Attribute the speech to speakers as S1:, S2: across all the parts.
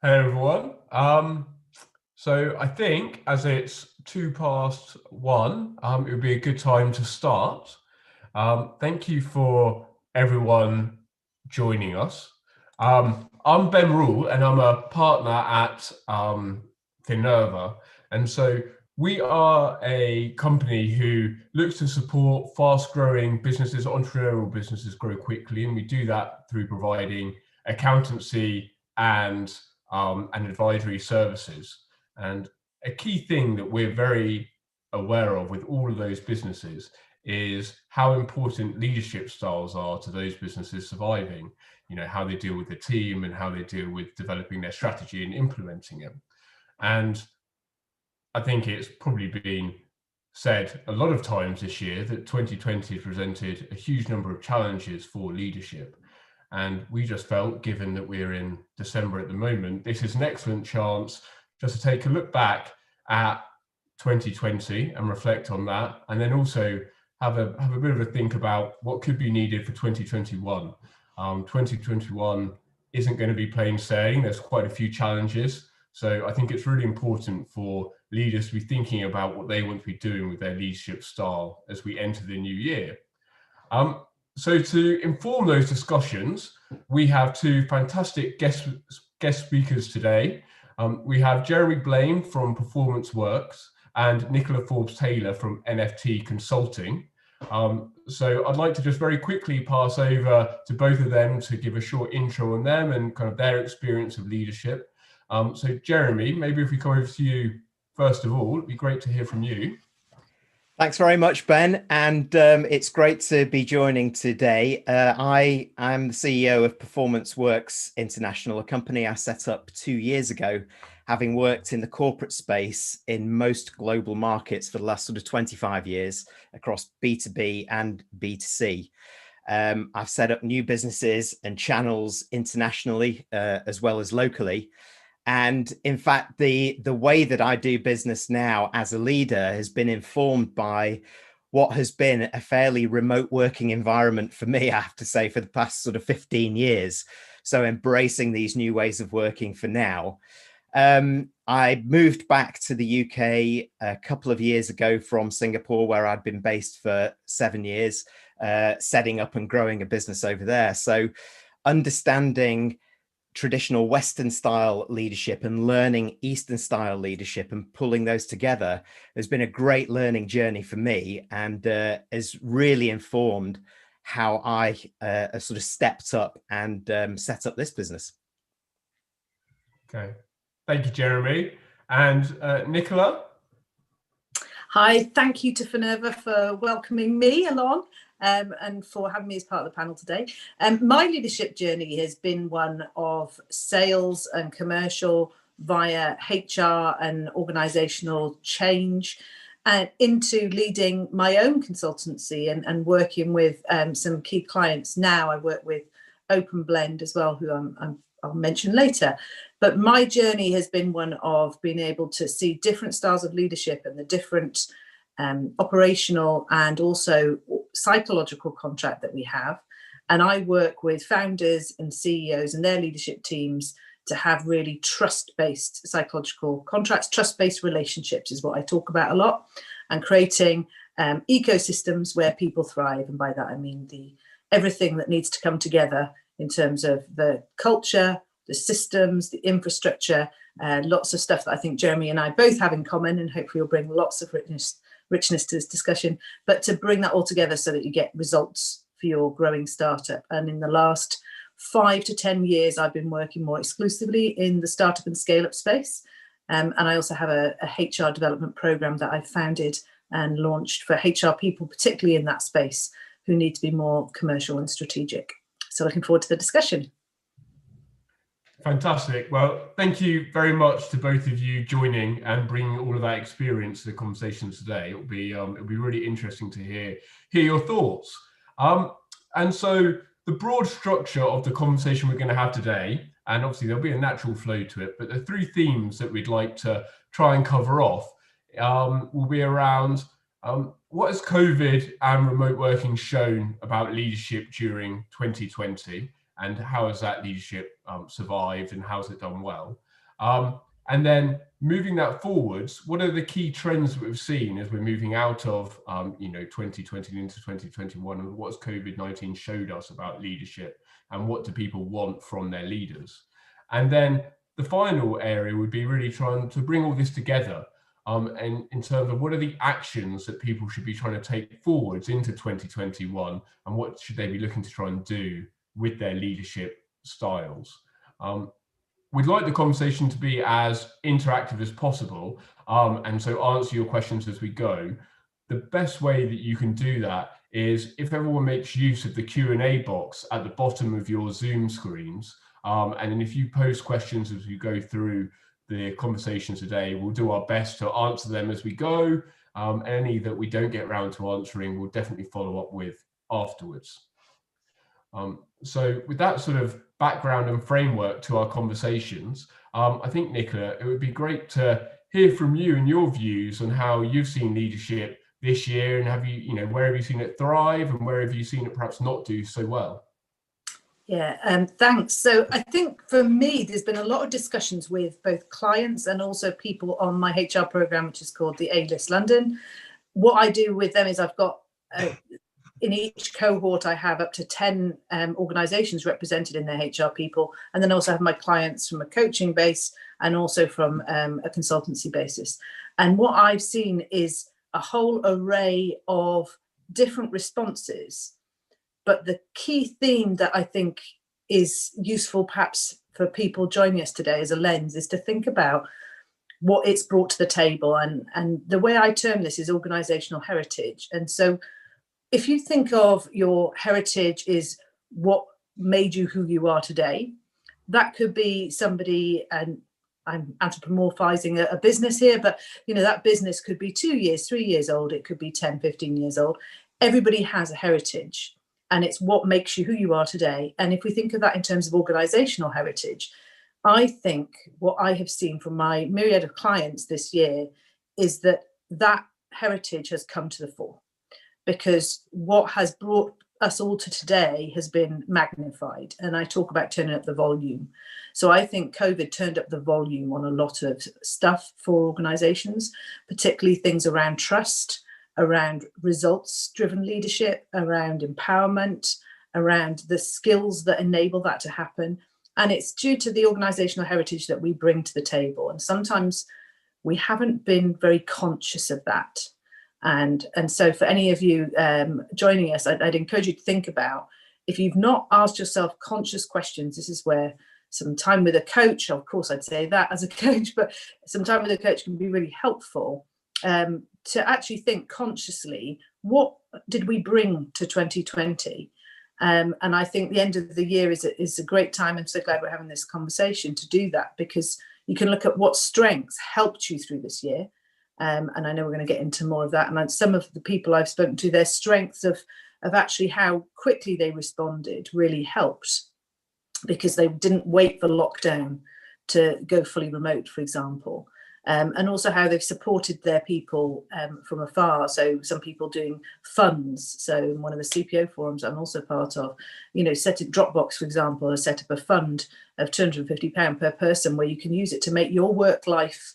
S1: Hello, everyone. So I think as it's 1:02, it would be a good time to start. Thank you for everyone joining us. I'm Ben Rule, and I'm a partner at Finerva. And so we are a company who looks to support fast-growing businesses, entrepreneurial businesses grow quickly, and we do that through providing accountancy and advisory services. And a key thing that we're very aware of with all of those businesses is how important leadership styles are to those businesses surviving, how they deal with the team and how they deal with developing their strategy and implementing it. And I think it's probably been said a lot of times this year that 2020 has presented a huge number of challenges for leadership. And we just felt, given that we're in December at the moment, this is an excellent chance just to take a look back at 2020 and reflect on that, and then also have a bit of a think about what could be needed for 2021. 2021 isn't going to be plain sailing. There's quite a few challenges. So I think it's really important for leaders to be thinking about what they want to be doing with their leadership style as we enter the new year. So to inform those discussions, we have two fantastic guest speakers today. We have Jeremy Blaine from Performance Works and Nicola Forbes-Taylor from NFT Consulting. So I'd like to just very quickly pass over to both of them to give a short intro on them and kind of their experience of leadership. So Jeremy, maybe if we come over to you first of all, it'd be great to hear from you.
S2: Thanks very much, Ben, and it's great to be joining today. I am the CEO of Performance Works International, a company I set up 2 years ago, having worked in the corporate space in most global markets for the last sort of 25 years across B2B and B2C. I've set up new businesses and channels internationally as well as locally. And in fact, the way that I do business now as a leader has been informed by what has been a fairly remote working environment for me, I have to say, for the past sort of 15 years. So embracing these new ways of working for now. I moved back to the UK a couple of years ago from Singapore, where I'd been based for 7 years, setting up and growing a business over there. So understanding traditional Western style leadership and learning Eastern style leadership and pulling those together has been a great learning journey for me, and has really informed how I sort of stepped up and set up this business.
S1: Okay, thank you, Jeremy. And Nicola?
S3: Hi, thank you to Finerva for welcoming me along. And for having me as part of the panel today. My leadership journey has been one of sales and commercial via HR and organisational change, into leading my own consultancy and working with some key clients. Now I work with Open Blend as well, who I'll mention later. But my journey has been one of being able to see different styles of leadership and the different operational and also psychological contract that we have. And I work with founders and CEOs and their leadership teams to have really trust-based psychological contracts. Trust-based relationships is what I talk about a lot, and creating ecosystems where people thrive. And by that I mean everything that needs to come together in terms of the culture, the systems, the infrastructure, lots of stuff that I think Jeremy and I both have in common, and hopefully you'll bring lots of richness to this discussion, but to bring that all together so that you get results for your growing startup. And in the last 5 to 10 years, I've been working more exclusively in the startup and scale-up space. And I also have a HR development program that I've founded and launched for HR people, particularly in that space, who need to be more commercial and strategic. So looking forward to the discussion.
S1: Fantastic. Well, thank you very much to both of you joining and bringing all of that experience to the conversation today. It'll be really interesting to hear your thoughts. And so the broad structure of the conversation we're going to have today, and obviously there'll be a natural flow to it, but the 3 themes that we'd like to try and cover off will be around what has COVID and remote working shown about leadership during 2020, and how has that leadership survived, and how has it done well? And then moving that forwards, what are the key trends that we've seen as we're moving out of 2020 into 2021, and what's COVID-19 showed us about leadership, and what do people want from their leaders? And then the final area would be really trying to bring all this together, and in terms of what are the actions that people should be trying to take forwards into 2021, and what should they be looking to try and do with their leadership styles. We'd like the conversation to be as interactive as possible, and so answer your questions as we go. The best way that you can do that is if everyone makes use of the Q&A box at the bottom of your Zoom screens, and then if you post questions as we go through the conversation today, we'll do our best to answer them as we go. Any that we don't get around to answering, we'll definitely follow up with afterwards. So with that sort of background and framework to our conversations, I think, Nicola, it would be great to hear from you and your views on how you've seen leadership this year, and have you, where have you seen it thrive, and where have you seen it perhaps not do so well?
S3: Yeah, thanks. So I think for me, there's been a lot of discussions with both clients and also people on my HR program, which is called the A-List London. What I do with them is I've got in each cohort, I have up to 10 organizations represented in their HR people, and then also have my clients from a coaching base and also from a consultancy basis. And what I've seen is a whole array of different responses. But the key theme that I think is useful perhaps for people joining us today as a lens is to think about what it's brought to the table. And the way I term this is organizational heritage. And so if you think of your heritage is what made you who you are today, that could be somebody, and I'm anthropomorphizing a business here, but that business could be 2 years, 3 years old. It could be 10, 15 years old. Everybody has a heritage, and it's what makes you who you are today. And if we think of that in terms of organizational heritage, I think what I have seen from my myriad of clients this year is that heritage has come to the fore, because what has brought us all to today has been magnified. And I talk about turning up the volume. So I think COVID turned up the volume on a lot of stuff for organizations, particularly things around trust, around results-driven leadership, around empowerment, around the skills that enable that to happen. And it's due to the organizational heritage that we bring to the table. And sometimes we haven't been very conscious of that. And so for any of you joining us, I'd encourage you to think about, if you've not asked yourself conscious questions, this is where some time with a coach, of course I'd say that as a coach, but some time with a coach can be really helpful to actually think consciously, what did we bring to 2020? And I think the end of the year is a great time. I'm so glad we're having this conversation to do that, because you can look at what strengths helped you through this year. And I know we're going to get into more of that. And some of the people I've spoken to, their strengths of actually how quickly they responded really helped, because they didn't wait for lockdown to go fully remote, for example. And also how they've supported their people from afar. So some people doing funds. So in one of the CPO forums I'm also part of, set up Dropbox, for example, has set up a fund of £250 per person where you can use it to make your work-life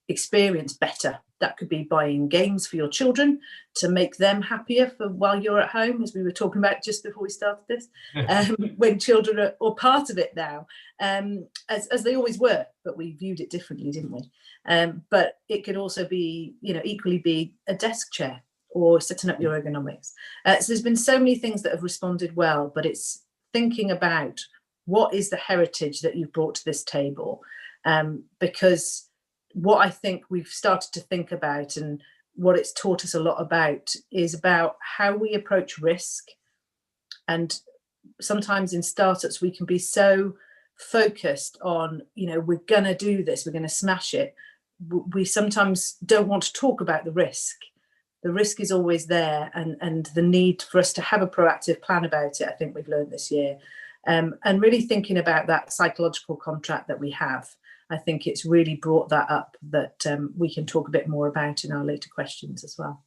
S3: experience better. That could be buying games for your children to make them happier for while you're at home, as we were talking about just before we started this, when children are or part of it now, as they always were, but we viewed it differently, didn't we? But it could also be, equally be a desk chair or setting up your ergonomics. So there's been so many things that have responded well, but it's thinking about what is the heritage that you've brought to this table, because what I think we've started to think about, and what it's taught us a lot about, is about how we approach risk. And sometimes in startups, we can be so focused on, we're going to do this, we're going to smash it. We sometimes don't want to talk about the risk. The risk is always there, and the need for us to have a proactive plan about it, I think we've learned this year. And really thinking about that psychological contract that we have. I think it's really brought that up, that we can talk a bit more about in our later questions as well.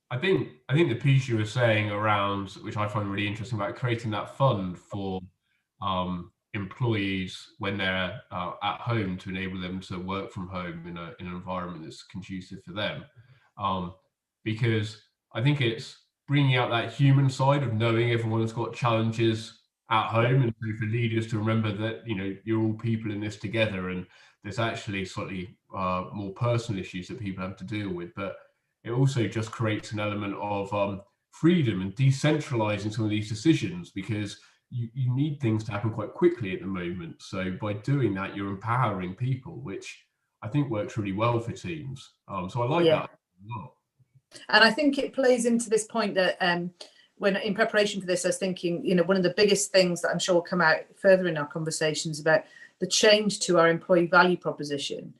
S1: I think the piece you were saying around, which I find really interesting, about creating that fund for employees when they're at home to enable them to work from home in an environment that's conducive for them. Because I think it's bringing out that human side of knowing everyone's got challenges at home, and so for leaders to remember that, you know, you're all people in this together, and there's actually slightly more personal issues that people have to deal with. But it also just creates an element of freedom and decentralizing some of these decisions, because you need things to happen quite quickly at the moment. So by doing that, you're empowering people, which I think works really well for teams. So I like that a lot.
S3: And I think it plays into this point that when in preparation for this, I was thinking, you know, one of the biggest things that I'm sure will come out further in our conversations about the change to our employee value proposition,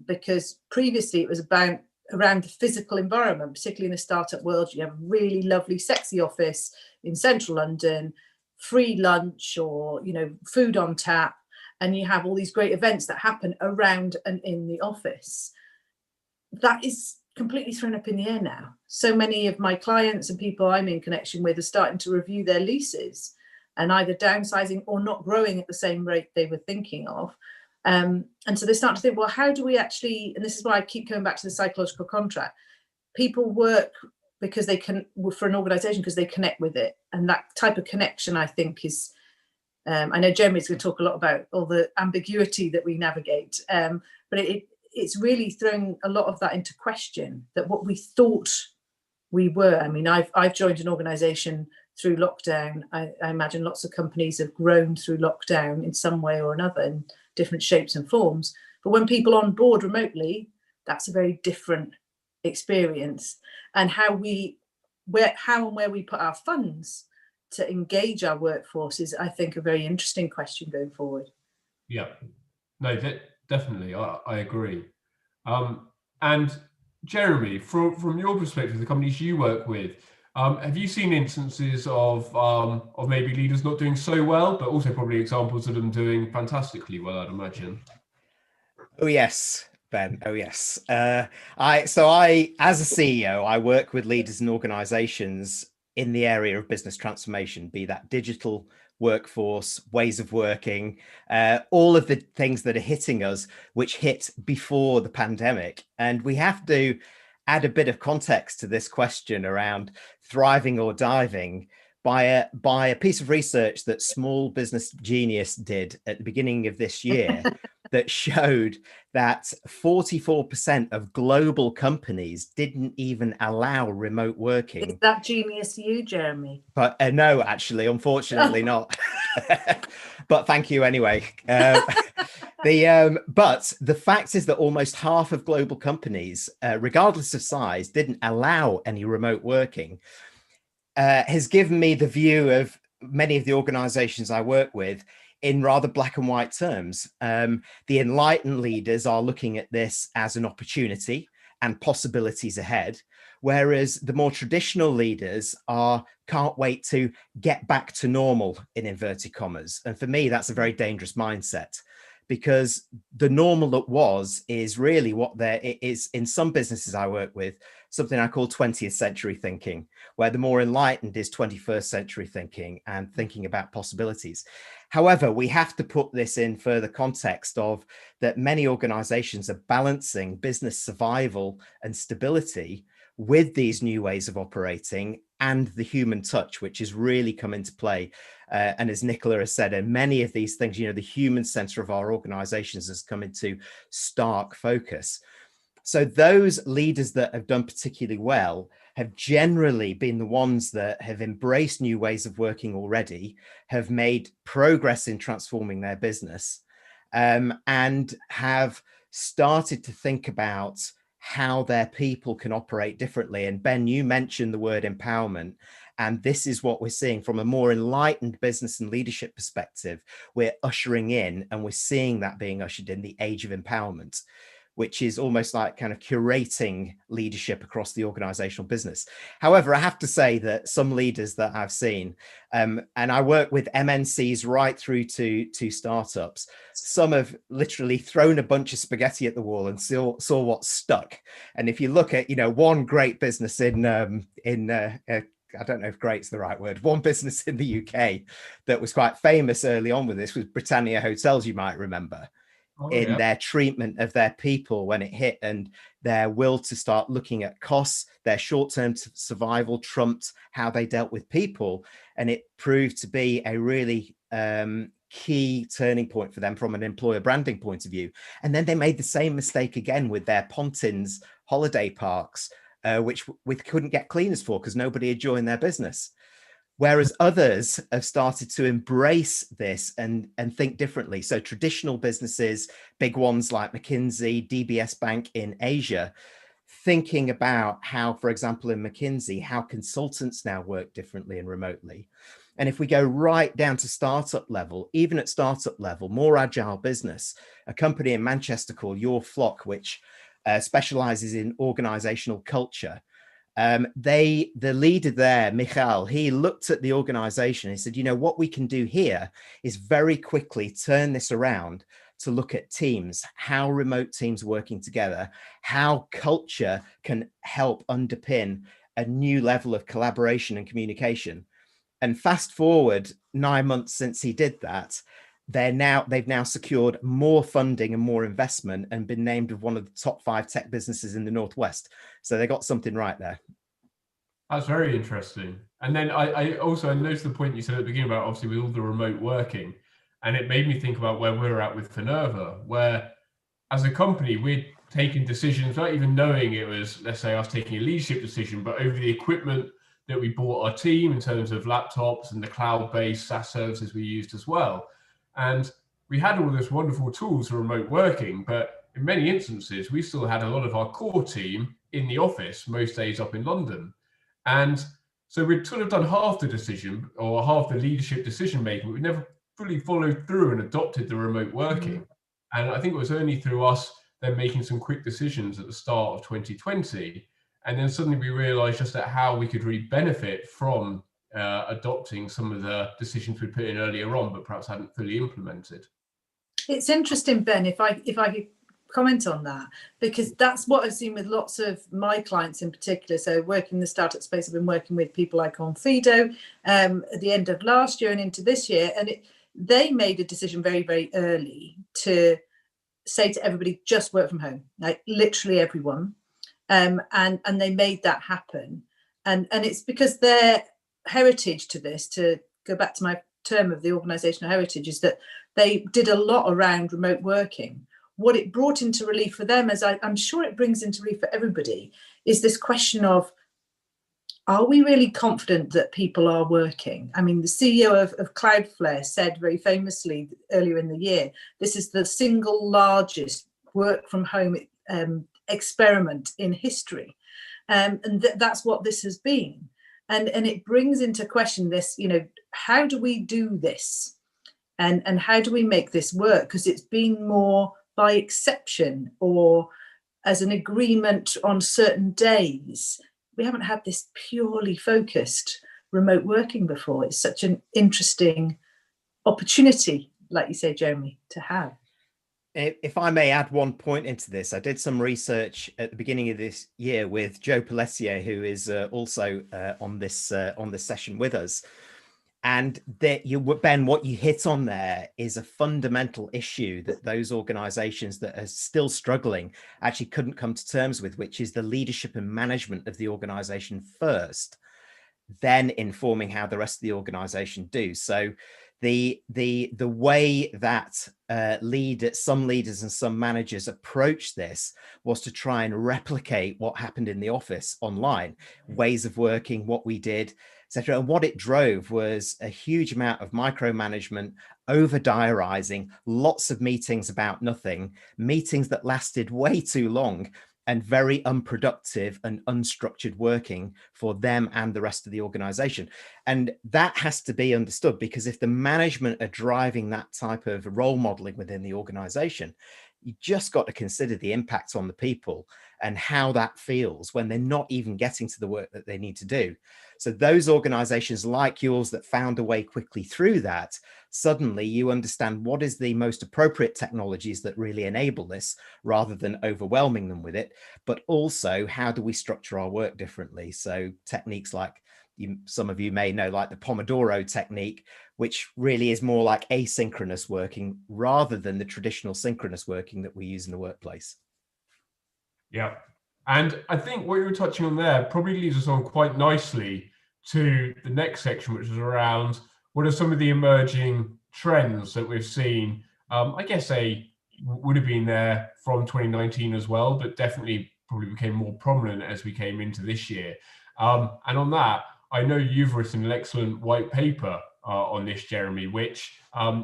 S3: because previously it was around the physical environment, particularly in the startup world. You have a really lovely, sexy office in central London, free lunch, or, you know, food on tap, and you have all these great events that happen around and in the office. That is completely thrown up in the air now. So many of my clients and people I'm in connection with are starting to review their leases and either downsizing or not growing at the same rate they were thinking of. And so they start to think, well, how do we actually, and this is why I keep coming back to the psychological contract. People work because they can, for an organization, because they connect with it. And that type of connection, I think, is, I know Jeremy's going to talk a lot about all the ambiguity that we navigate, but it's really throwing a lot of that into question, that what we thought we were. I mean, I've joined an organization through lockdown. I imagine lots of companies have grown through lockdown in some way or another, in different shapes and forms. But when people on board remotely, that's a very different experience. And how and where we put our funds to engage our workforce is, I think, a very interesting question going forward.
S1: Yeah, no, definitely, I agree. And Jeremy, from your perspective, the companies you work with, have you seen instances of maybe leaders not doing so well, but also probably examples of them doing fantastically well, I'd imagine?
S2: Oh yes, Ben. Oh yes. I as a CEO, I work with leaders and organizations in the area of business transformation, be that digital, workforce, ways of working, all of the things that are hitting us, which hit before the pandemic. And we have to add a bit of context to this question around thriving or diving by a piece of research that Small Business Genius did at the beginning of this year that showed that 44% of global companies didn't even allow remote working.
S3: Is that genius you, Jeremy?
S2: But no, actually, unfortunately not. But thank you anyway. But the fact is that almost half of global companies, regardless of size, didn't allow any remote working. Has given me the view of many of the organizations I work with in rather black and white terms. The enlightened leaders are looking at this as an opportunity and possibilities ahead, whereas the more traditional leaders can't wait to get back to normal, in inverted commas. And for me, that's a very dangerous mindset, because the normal that is really what there is in some businesses I work with, something I call 20th century thinking, where the more enlightened is 21st century thinking and thinking about possibilities. However, we have to put this in further context of that many organizations are balancing business survival and stability with these new ways of operating and the human touch, which has really come into play. And as Nicola has said, and many of these things, the human center of our organizations has come into stark focus. So those leaders that have done particularly well have generally been the ones that have embraced new ways of working already, have made progress in transforming their business, and have started to think about how their people can operate differently. And Ben, you mentioned the word empowerment. And this is what we're seeing from a more enlightened business and leadership perspective. We're ushering in, and we're seeing that being ushered in, the age of empowerment, which is almost like kind of curating leadership across the organizational business. However, I have to say that some leaders that I've seen, and I work with MNCs right through to startups, some have literally thrown a bunch of spaghetti at the wall and saw what stuck. And if you look at, one great business in I don't know if great's the right word, one business in the UK that was quite famous early on with this was Britannia Hotels, you might remember, in their treatment of their people when it hit, and their will to start looking at costs. Their short-term survival trumped how they dealt with people. And it proved to be a really key turning point for them from an employer branding point of view. And then they made the same mistake again with their Pontins holiday parks, which we couldn't get cleaners for because nobody had joined their business. Whereas others have started to embrace this and think differently. So traditional businesses, big ones like McKinsey, DBS Bank in Asia, thinking about how, for example, in McKinsey, how consultants now work differently and remotely. And if we go right down to startup level, even at startup level, more agile business, a company in Manchester called Your Flock, which specializes in organizational culture. The leader there, Michal, he looked at the organization and he said, you know, what we can do here is very quickly turn this around to look at teams, how remote teams are working together, how culture can help underpin a new level of collaboration and communication. And fast forward 9 months since he did that, they've now secured more funding and more investment and been named one of the top 5 tech businesses in the Northwest. So they got something right there.
S1: That's very interesting. And then I also noticed the point you said at the beginning about obviously with all the remote working, and it made me think about where we're at with Finerva, where as a company, we're taking decisions without even knowing it was, let's say, us taking a leadership decision, but over the equipment that we bought our team in terms of laptops and the cloud-based SaaS services we used as well. And we had all this wonderful tools for remote working, but in many instances, we still had a lot of our core team in the office, most days up in London. And so we'd sort of done half the decision or half the leadership decision making, but we never fully followed through and adopted the remote working. And I think it was only through us then making some quick decisions at the start of 2020. And then suddenly we realized just that how we could really benefit from adopting some of the decisions we put in earlier on, but perhaps hadn't fully implemented.
S3: It's interesting, Ben, if I could comment on that, because that's what I've seen with lots of my clients in particular. So working in the startup space, I've been working with people like Confido at the end of last year and into this year. And they made a decision very, very early to say to everybody, just work from home, like literally everyone. And they made that happen. And it's because their heritage to this, to go back to my term of the organizational heritage, is that they did a lot around remote working. What it brought into relief for them, as I'm sure it brings into relief for everybody, is this question of, are we really confident that people are working? I mean, the CEO of Cloudflare said very famously earlier in the year, this is the single largest work from home experiment in history. And that's what this has been. And it brings into question this, you know, how do we do this? And how do we make this work? Because it's been more by exception or as an agreement on certain days. We haven't had this purely focused remote working before. It's such an interesting opportunity, like you say, Jeremy, to have.
S2: If I may add one point into this, I did some research at the beginning of this year with Joe Pelessier, who is also on this session with us. And that Ben, what you hit on there is a fundamental issue that those organizations that are still struggling actually couldn't come to terms with, which is the leadership and management of the organization first, then informing how the rest of the organization do. So the way that some leaders and some managers approach this was to try and replicate what happened in the office online, ways of working, what we did, etc. And what it drove was a huge amount of micromanagement, over diarizing, lots of meetings about nothing, meetings that lasted way too long, and very unproductive and unstructured working for them and the rest of the organization. And that has to be understood, because if the management are driving that type of role modeling within the organization, you just got to consider the impact on the people and how that feels when they're not even getting to the work that they need to do. So those organizations like yours that found a way quickly through that, suddenly you understand what is the most appropriate technologies that really enable this, rather than overwhelming them with it, but also how do we structure our work differently? So techniques like some of you may know, like the Pomodoro technique, which really is more like asynchronous working rather than the traditional synchronous working that we use in the workplace.
S1: Yeah. And I think what you were touching on there probably leads us on quite nicely to the next section, which is around what are some of the emerging trends that we've seen. I guess they would have been there from 2019 as well, but definitely probably became more prominent as we came into this year. And on that, I know you've written an excellent white paper on this, Jeremy, which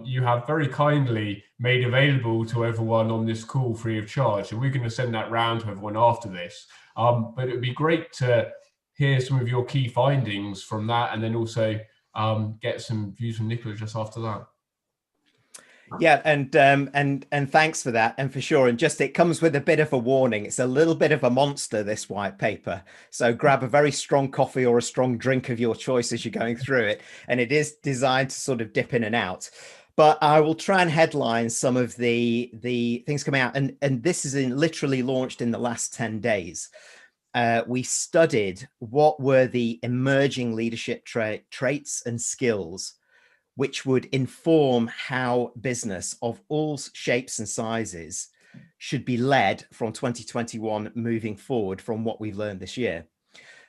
S1: you have very kindly made available to everyone on this call free of charge. And we're going to send that round to everyone after this. But it would be great to hear some of your key findings from that, and then also get some views from Nicola just after that.
S2: Yeah, and thanks for that, and for sure. And just, it comes with a bit of a warning. It's a little bit of a monster, this white paper. So grab a very strong coffee or a strong drink of your choice as you're going through it. And it is designed to sort of dip in and out. But I will try and headline some of the things coming out. And this is literally launched in the last 10 days. We studied what were the emerging leadership traits and skills which would inform how business of all shapes and sizes should be led from 2021 moving forward from what we've learned this year.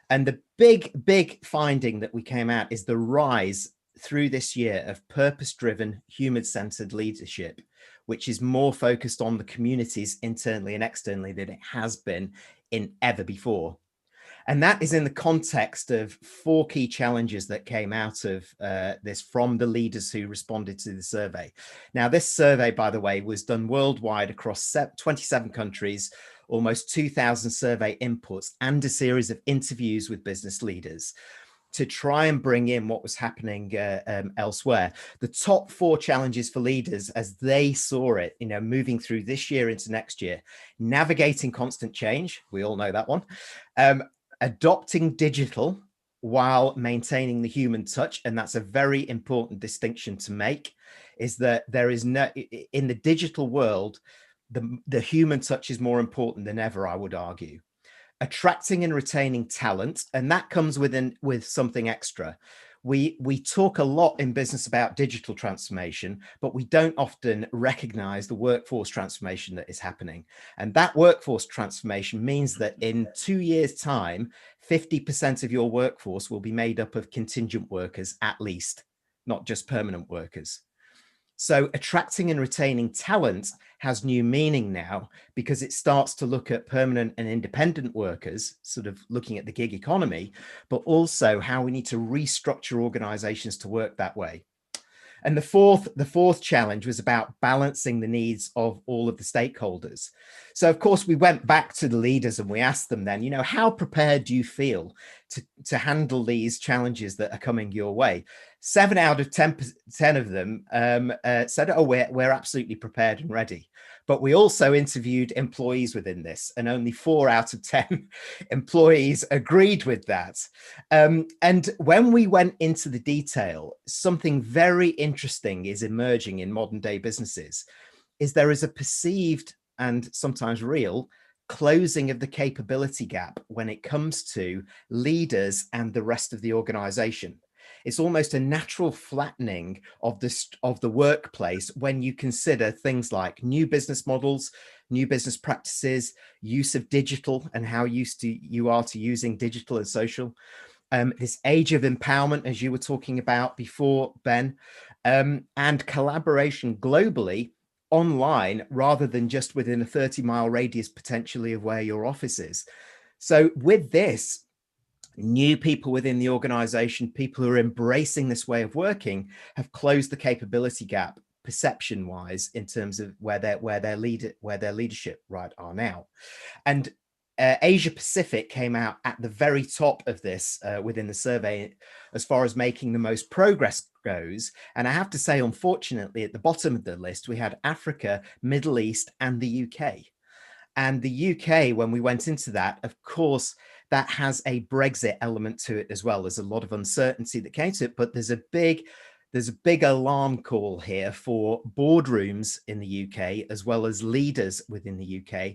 S2: And the big finding that we came out is the rise through this year of purpose-driven, human-centered leadership, which is more focused on the communities internally and externally than it has been in ever before. And that is in the context of 4 key challenges that came out of this from the leaders who responded to the survey. Now, this survey, by the way, was done worldwide across 27 countries, almost 2,000 survey inputs, and a series of interviews with business leaders to try and bring in what was happening elsewhere. The top 4 challenges for leaders as they saw it, moving through this year into next year: navigating constant change. We all know that one. Adopting digital while maintaining the human touch. And that's a very important distinction to make, is that there is no, in the digital world, the human touch is more important than ever, I would argue. Attracting and retaining talent, and that comes with something extra. We talk a lot in business about digital transformation, but we don't often recognize the workforce transformation that is happening. And that workforce transformation means that in 2 years' time, 50% of your workforce will be made up of contingent workers, at least, not just permanent workers. So attracting and retaining talent has new meaning now, because it starts to look at permanent and independent workers, sort of looking at the gig economy, but also how we need to restructure organizations to work that way. And the fourth challenge was about balancing the needs of all of the stakeholders. So, of course, we went back to the leaders and we asked them then, how prepared do you feel to handle these challenges that are coming your way? 7 out of 10 of them said, oh, we're absolutely prepared and ready. But we also interviewed employees within this, and only 4 out of 10 employees agreed with that. And when we went into the detail, something very interesting is emerging in modern day businesses, is there is a perceived and sometimes real closing of the capability gap when it comes to leaders and the rest of the organization. It's almost a natural flattening of the workplace when you consider things like new business models, new business practices, use of digital, and how used you are to using digital and social. This age of empowerment, as you were talking about before, Ben, and collaboration globally online rather than just within a 30-mile radius potentially of where your office is. So with this, new people within the organization, people who are embracing this way of working, have closed the capability gap perception wise in terms of where their leadership are now. And Asia Pacific came out at the very top of this within the survey as far as making the most progress goes. And I have to say, unfortunately, at the bottom of the list, we had Africa, Middle East, and the UK. And the UK, when we went into that, of course, that has a Brexit element to it as well. There's a lot of uncertainty that came to it, but there's a big alarm call here for boardrooms in the UK, as well as leaders within the UK,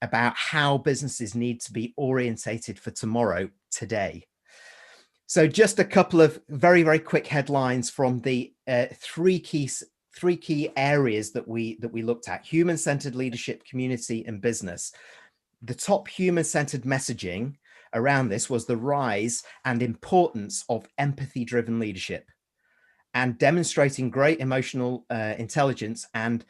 S2: about how businesses need to be orientated for tomorrow, today. So just a couple of very, very quick headlines from the three key areas that we looked at: human-centered leadership, community, and business. The top human-centered messaging around this was the rise and importance of empathy-driven leadership and demonstrating great emotional intelligence and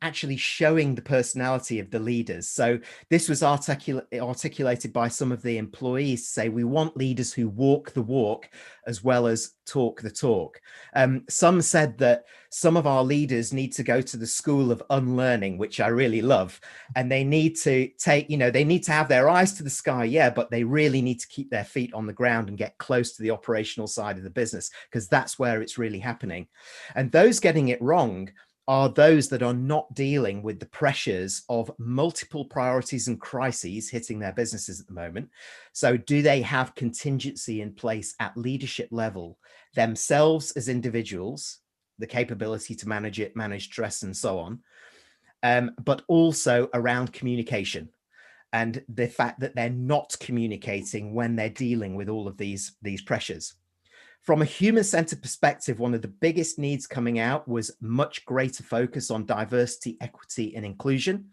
S2: actually showing the personality of the leaders. So this was articulated by some of the employees to say, we want leaders who walk the walk as well as talk the talk. Some said that some of our leaders need to go to the school of unlearning, which I really love. And they need to take, they need to have their eyes to the sky, yeah, but they really need to keep their feet on the ground and get close to the operational side of the business, because that's where it's really happening. And those getting it wrong are those that are not dealing with the pressures of multiple priorities and crises hitting their businesses at the moment. So do they have contingency in place at leadership level, themselves as individuals, the capability to manage it, manage stress and so on, but also around communication and the fact that they're not communicating when they're dealing with all of these pressures. From a human-centered perspective, one of the biggest needs coming out was much greater focus on diversity, equity, and inclusion.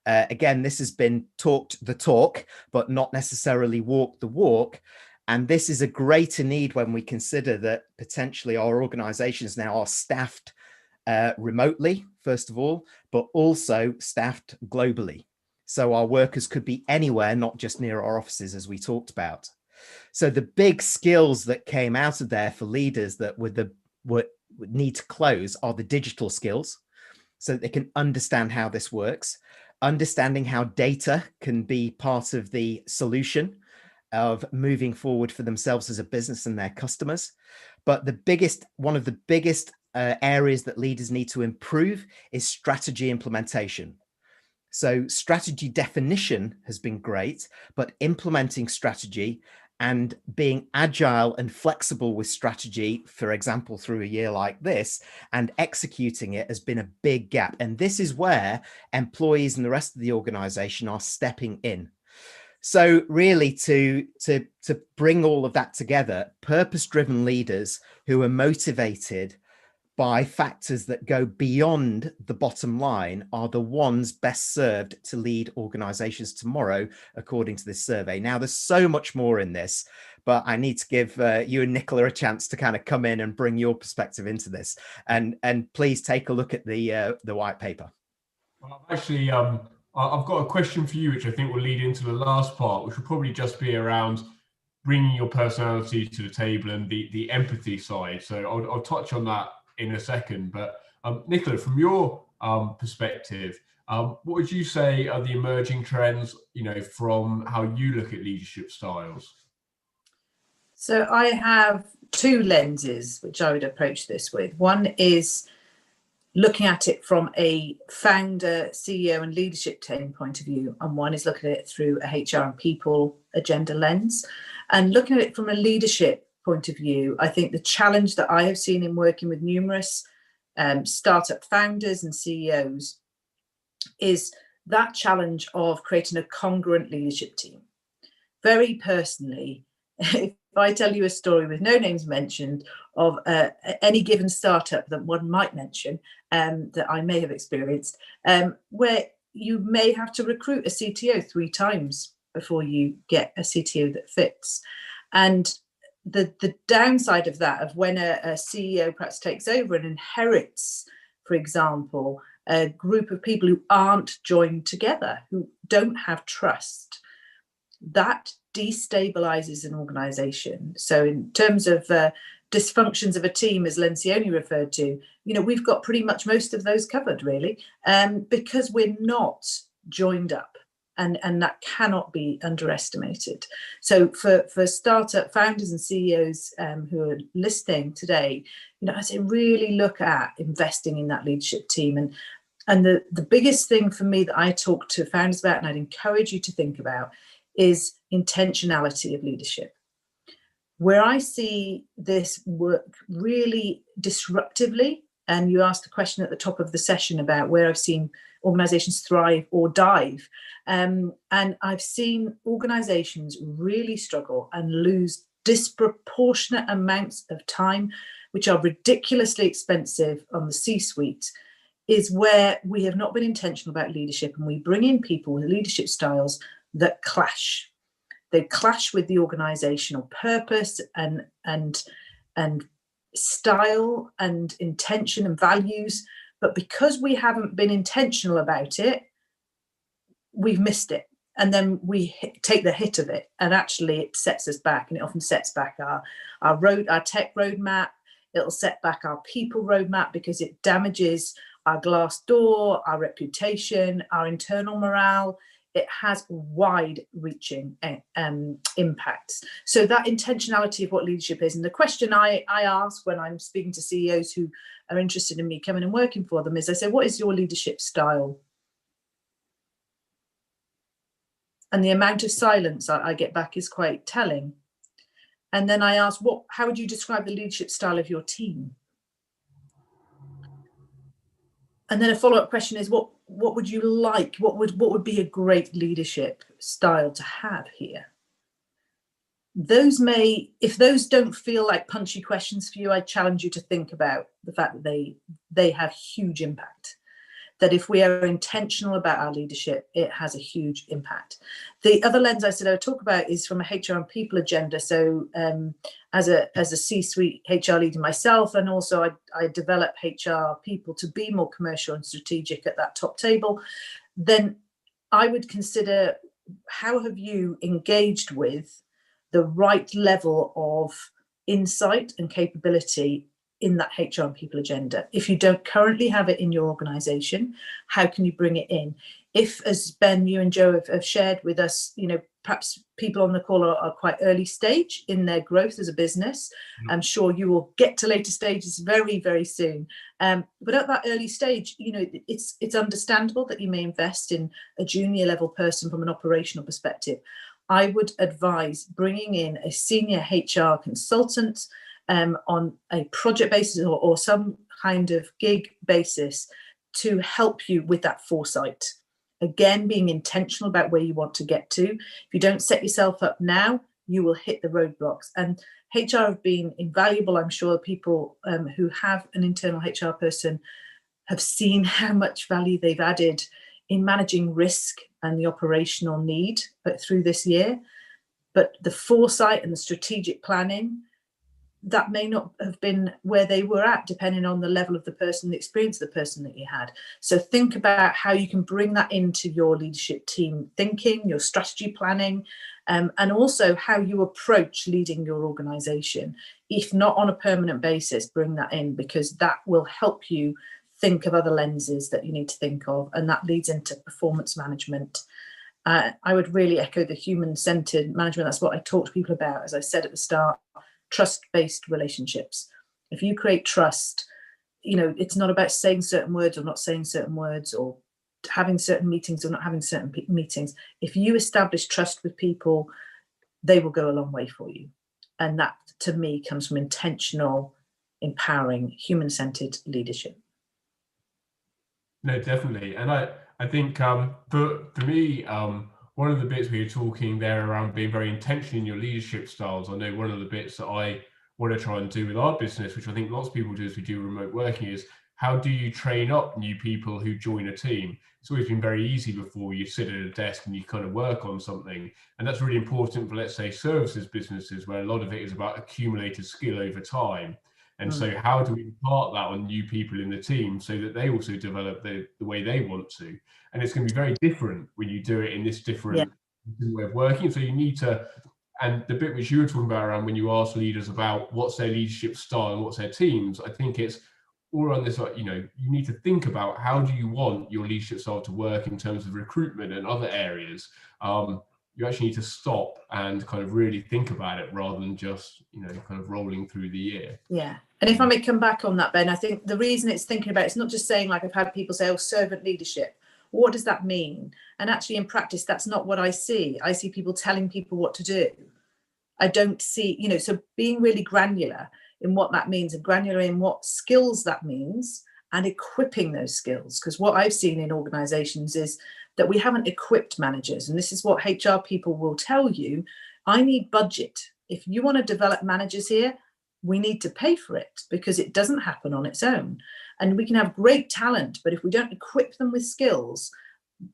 S2: Again, this has been talked the talk, but not necessarily walk the walk. And this is a greater need when we consider that potentially our organizations now are staffed remotely, first of all, but also staffed globally. So our workers could be anywhere, not just near our offices, as we talked about. So the big skills that came out of there for leaders that would need to close are the digital skills, so that they can understand how this works, understanding how data can be part of the solution of moving forward for themselves as a business and their customers. But one of the biggest areas that leaders need to improve is strategy implementation. So strategy definition has been great, but implementing strategy and being agile and flexible with strategy, for example, through a year like this, and executing it has been a big gap. And this is where employees and the rest of the organization are stepping in. So really to bring all of that together, purpose-driven leaders who are motivated by factors that go beyond the bottom line are the ones best served to lead organizations tomorrow, according to this survey. Now, there's so much more in this, but I need to give you and Nicola a chance to kind of come in and bring your perspective into this. And please take a look at the white paper.
S1: Well, actually, I've got a question for you, which I think will lead into the last part, which will probably just be around bringing your personality to the table and the empathy side. So I'll touch on that in a second, but Nicola, from your perspective, what would you say are the emerging trends, from how you look at leadership styles?
S3: So I have two lenses which I would approach this with. One is looking at it from a founder, CEO, and leadership team point of view, and one is looking at it through a Hrm People Agenda lens. And looking at it from a leadership point of view, I think the challenge that I have seen in working with numerous startup founders and CEOs is that challenge of creating a congruent leadership team. Very personally, if I tell you a story with no names mentioned of any given startup that one might mention that I may have experienced, where you may have to recruit a CTO 3 times before you get a CTO that fits. And the downside of that, of when a CEO perhaps takes over and inherits, for example, a group of people who aren't joined together, who don't have trust, that destabilizes an organization. So in terms of dysfunctions of a team, as Lencioni referred to, we've got pretty much most of those covered, really, because we're not joined up. And that cannot be underestimated. So for startup founders and CEOs who are listening today, I say really look at investing in that leadership team. And the biggest thing for me that I talk to founders about, and I'd encourage you to think about, is intentionality of leadership. Where I see this work really disruptively, and you asked the question at the top of the session about where I've seen organizations thrive or dive. And I've seen organizations really struggle and lose disproportionate amounts of time, which are ridiculously expensive on the C-suite, is where we have not been intentional about leadership, and we bring in people with leadership styles that clash. They clash with the organizational purpose and style and intention and values. But because we haven't been intentional about it, we've missed it. And then we take the hit of it, and actually it sets us back, and it often sets back our tech roadmap. It'll set back our people roadmap because it damages our glass door, our reputation, our internal morale. It has wide-reaching impacts. So that intentionality of what leadership is, and the question I ask when I'm speaking to CEOs who are interested in me coming and working for them is, I say, what is your leadership style? And the amount of silence I get back is quite telling. And then I ask, how would you describe the leadership style of your team? And then a follow-up question is, what would you like? What would be a great leadership style to have here? If those don't feel like punchy questions for you, I challenge you to think about the fact that they have huge impact. That if we are intentional about our leadership, it has a huge impact. The other lens I said I would talk about is from a Hrm People Agenda. So as a C-suite HR leader myself, and also I develop HR people to be more commercial and strategic at that top table, then I would consider, how have you engaged with the right level of insight and capability in that Hrm People Agenda? If you don't currently have it in your organization, how can you bring it in? If, as Ben, you and Joe have shared with us, perhaps people on the call are quite early stage in their growth as a business. I'm sure you will get to later stages very, very soon. But at that early stage, it's understandable that you may invest in a junior level person from an operational perspective. I would advise bringing in a senior HR consultant on a project basis or some kind of gig basis to help you with that foresight. Again, being intentional about where you want to get to. If you don't set yourself up now, you will hit the roadblocks. And HR have been invaluable. I'm sure people who have an internal HR person have seen how much value they've added in managing risk and the operational need through this year. But the foresight and the strategic planning, that may not have been where they were at, depending on the level of the person, the experience of the person that you had. So think about how you can bring that into your leadership team thinking, your strategy planning, and also how you approach leading your organization. If not on a permanent basis, bring that in, because that will help you think of other lenses that you need to think of, and that leads into performance management. I would really echo the human-centered management. That's what I talk to people about, as I said at the start. Trust-based relationships. If you create trust, it's not about saying certain words or not saying certain words, or having certain meetings or not having certain meetings. If you establish trust with people, they will go a long way for you. And that, to me, comes from intentional, empowering, human-centered leadership.
S1: No, definitely. And I think for me, one of the bits we were talking there around being very intentional in your leadership styles, I know one of the bits that I want to try and do with our business, which I think lots of people do as we do remote working, is how do you train up new people who join a team? It's always been very easy before. You sit at a desk and you kind of work on something. And that's really important for, let's say, services businesses, where a lot of it is about accumulated skill over time. And so how do we impart that on new people in the team so that they also develop the way they want to? And it's going to be very different when you do it in this different way of working. So you need to, and the bit which you were talking about around when you ask leaders about what's their leadership style and what's their teams, I think it's all on this, you need to think about how do you want your leadership style to work in terms of recruitment and other areas. You actually need to stop and kind of really think about it rather than just, kind of rolling through the year.
S3: Yeah. And if I may come back on that, Ben, I think the reason it's thinking about, it's not just saying, like I've had people say, oh, servant leadership. What does that mean? And actually in practice, that's not what I see. I see people telling people what to do. I don't see, so being really granular in what that means and granular in what skills that means and equipping those skills. Because what I've seen in organizations is that we haven't equipped managers. And this is what HR people will tell you. I need budget if you want to develop managers here, we need to pay for it, because it doesn't happen on its own. And we can have great talent, but if we don't equip them with skills,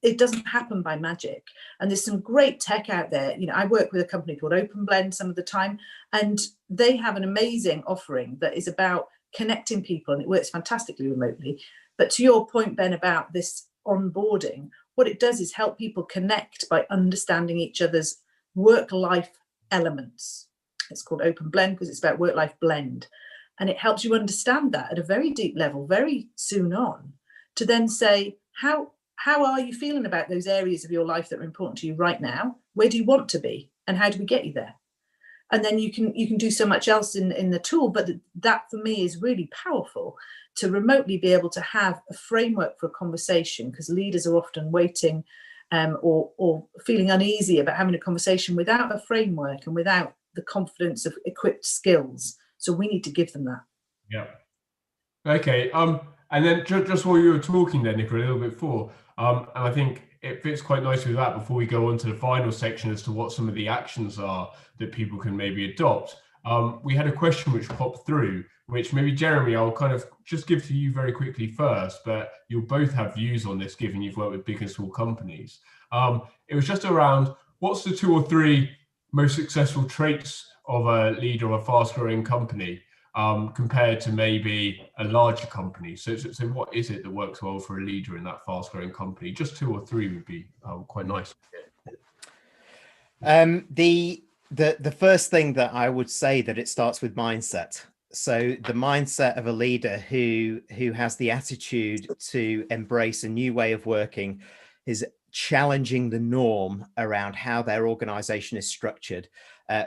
S3: it doesn't happen by magic. And there's some great tech out there. I work with a company called OpenBlend some of the time, and they have an amazing offering that is about connecting people, and it works fantastically remotely. But to your point, Ben, about this onboarding, what it does is help people connect by understanding each other's work-life elements. It's called OpenBlend because it's about work-life blend. And it helps you understand that at a very deep level, very soon on, to then say, how are you feeling about those areas of your life that are important to you right now? Where do you want to be? And how do we get you there? And then you can do so much else in the tool. But that for me is really powerful, to remotely be able to have a framework for a conversation, because leaders are often waiting or feeling uneasy about having a conversation without a framework and without the confidence of equipped skills. So we need to give them that.
S1: Yeah. Okay. And then just while you were talking there, Nicola, a little bit before, and I think it fits quite nicely with that before we go on to the final section as to what some of the actions are that people can maybe adopt. We had a question which popped through, which maybe Jeremy, I'll kind of just give to you very quickly first, but you'll both have views on this given you've worked with big and small companies. It was just around, what's the 2 or 3 most successful traits of a leader of a fast growing company compared to maybe a larger company? So what is it that works well for a leader in that fast growing company? Just 2 or 3 would be quite nice.
S2: The first thing that I would say, that it starts with mindset. So the mindset of a leader who has the attitude to embrace a new way of working, is challenging the norm around how their organization is structured,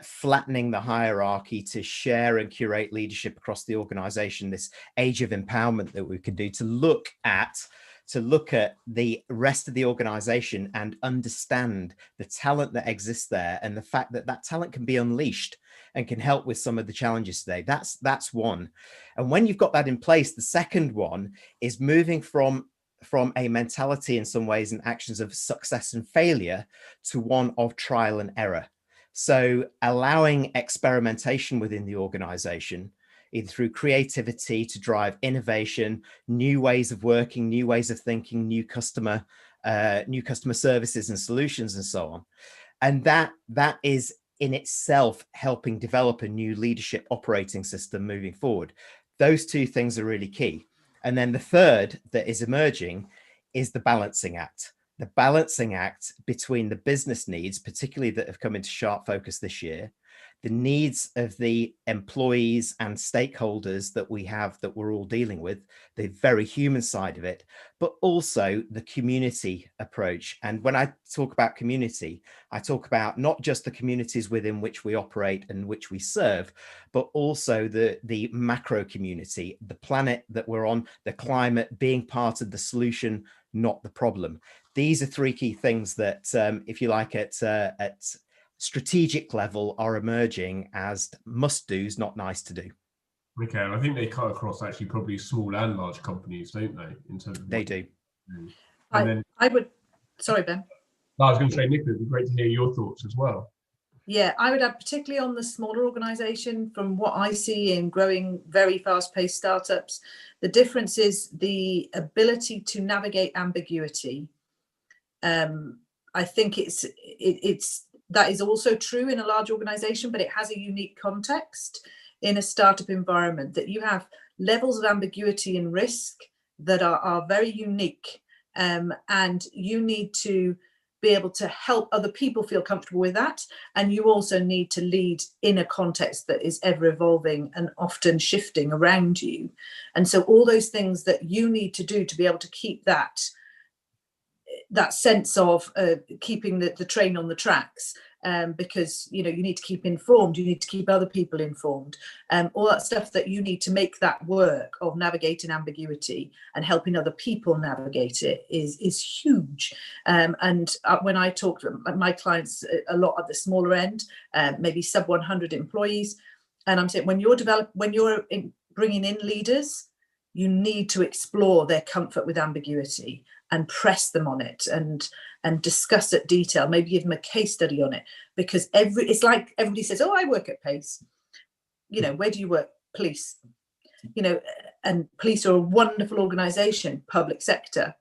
S2: flattening the hierarchy to share and curate leadership across the organization, this age of empowerment that we can do to look at the rest of the organization and understand the talent that exists there, and the fact that that talent can be unleashed and can help with some of the challenges today. That's one. And when you've got that in place, the second one is moving from a mentality in some ways and actions of success and failure to one of trial and error. So allowing experimentation within the organization, either through creativity to drive innovation, new ways of working, new ways of thinking, new customer services and solutions, and so on. And that is in itself helping develop a new leadership operating system moving forward. Those 2 things are really key. And then the third that is emerging is the balancing act. The balancing act between the business needs, particularly that have come into sharp focus this year, the needs of the employees and stakeholders that we have, that we're all dealing with, the very human side of it, but also the community approach. And when I talk about community, I talk about not just the communities within which we operate and which we serve, but also the macro community, the planet that we're on, the climate, being part of the solution, not the problem. These are 3 key things that, if you like, at strategic level are emerging as must-dos, not nice to do.
S1: Okay, and I think they cut across actually probably small and large companies, don't they? In terms of
S2: they do.
S1: And then
S3: I would, sorry, Ben.
S1: I was going to say, Nicola, it'd be great to hear your thoughts as well.
S3: Yeah, I would add, particularly on the smaller organization, from what I see in growing very fast-paced startups, the difference is the ability to navigate ambiguity. I think that is also true in a large organization, but it has a unique context in a startup environment, that you have levels of ambiguity and risk that are very unique, and you need to be able to help other people feel comfortable with that. And you also need to lead in a context that is ever evolving and often shifting around you. And so all those things that you need to do to be able to keep that sense of keeping the train on the tracks, because you need to keep informed, you need to keep other people informed, all that stuff that you need to make that work of navigating ambiguity and helping other people navigate it is huge. And when I talk to my clients a lot at the smaller end, maybe sub 100 employees, and I'm saying when you're bringing in leaders, you need to explore their comfort with ambiguity and press them on it and discuss at detail, maybe give them a case study on it, because it's like everybody says, oh, I work at Pace. You know, where do you work? Police. You know, and police are a wonderful organisation, public sector.